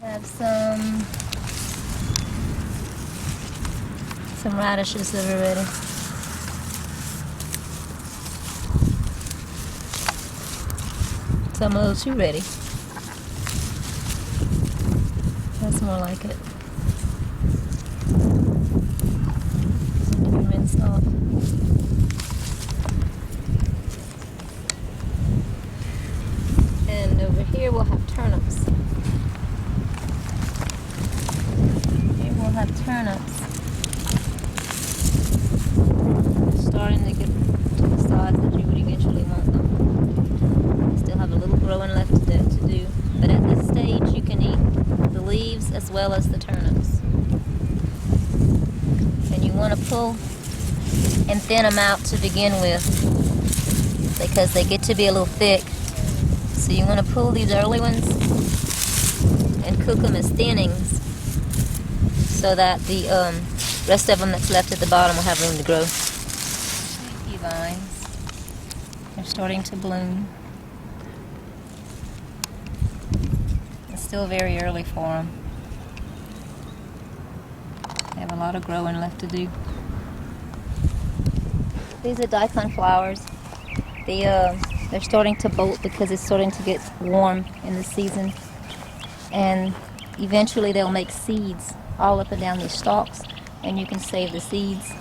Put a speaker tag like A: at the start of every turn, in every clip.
A: Have some radishes that are ready. Some of those too ready. That's more like it. Rinsed off. And over here we'll have turnips. Here we'll have turnips. Starting to get to the size that you would eventually want them. Still have a little growing left to do, but at this stage you can eat the leaves as well as the turnips. And you want to pull and thin them out to begin with because they get to be a little thick. So you want to pull these early ones and cook them as thinnings so that the rest of them that's left at the bottom will have room to grow. Pea vines, they're starting to bloom. It's still very early for them. They have a lot of growing left to do. These are daikon flowers. They're starting to bolt because it's starting to get warm in the season. And eventually they'll make seeds all up and down these stalks, and you can save the seeds.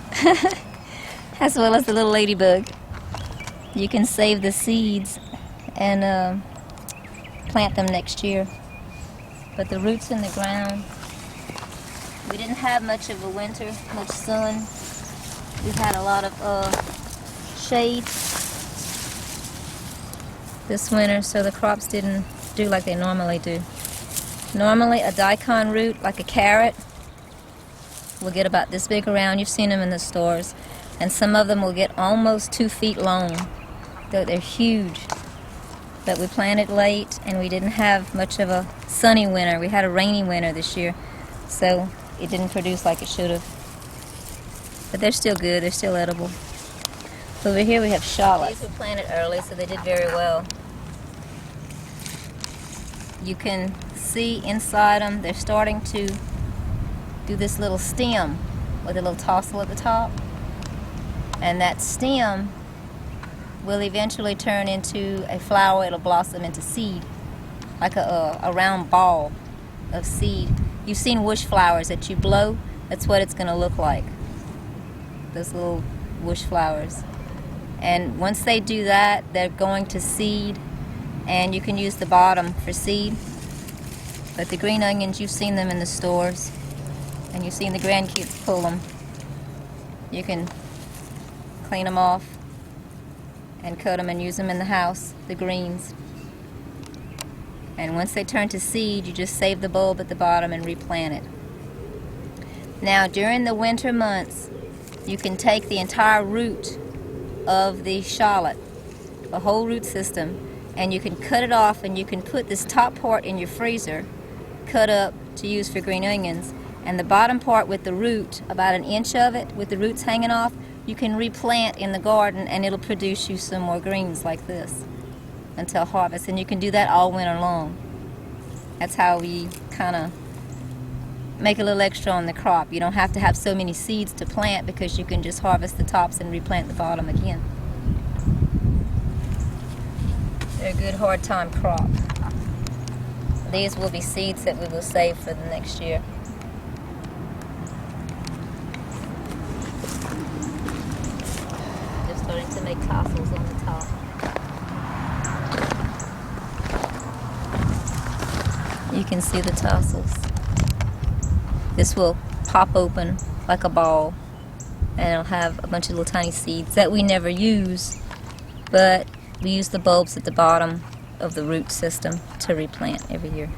A: As well as the little ladybug. You can save the seeds and plant them next year. But the roots in the ground, we didn't have much of a winter, much sun. We've had a lot of shade this winter, so the crops didn't do like they normally do. Normally a daikon root, like a carrot, will get about this big around. You've seen them in the stores. And some of them will get almost 2 feet long. They're huge. But we planted late and we didn't have much of a sunny winter. We had a rainy winter this year, so it didn't produce like it should have. But they're still good, they're still edible. Over here we have shallots. These were planted early, so they did very well. You can see inside them, they're starting to do this little stem with a little tassel at the top. And that stem will eventually turn into a flower. It'll blossom into seed, like a round ball of seed. You've seen whoosh flowers that you blow? That's what it's going to look like. Those little whoosh flowers. And once they do that, they're going to seed, and you can use the bottom for seed. But the green onions, you've seen them in the stores, and you've seen the grandkids pull them. You can clean them off and cut them and use them in the house, the greens. And once they turn to seed, you just save the bulb at the bottom and replant it. Now, during the winter months, you can take the entire root of the shallot, the whole root system, and you can cut it off, and you can put this top part in your freezer, cut up to use for green onions, and the bottom part with the root, about 1 inch of it, with the roots hanging off, you can replant in the garden, and it'll produce you some more greens like this until harvest. And you can do that all winter long. That's how we kind of make a little extra on the crop. You don't have to have so many seeds to plant because you can just harvest the tops and replant the bottom again. They're a good hard time crop. These will be seeds that we will save for the next year. Just starting to make tassels on the top. You can see the tassels. This will pop open like a ball, and it'll have a bunch of little tiny seeds that we never use, but we use the bulbs at the bottom of the root system to replant every year.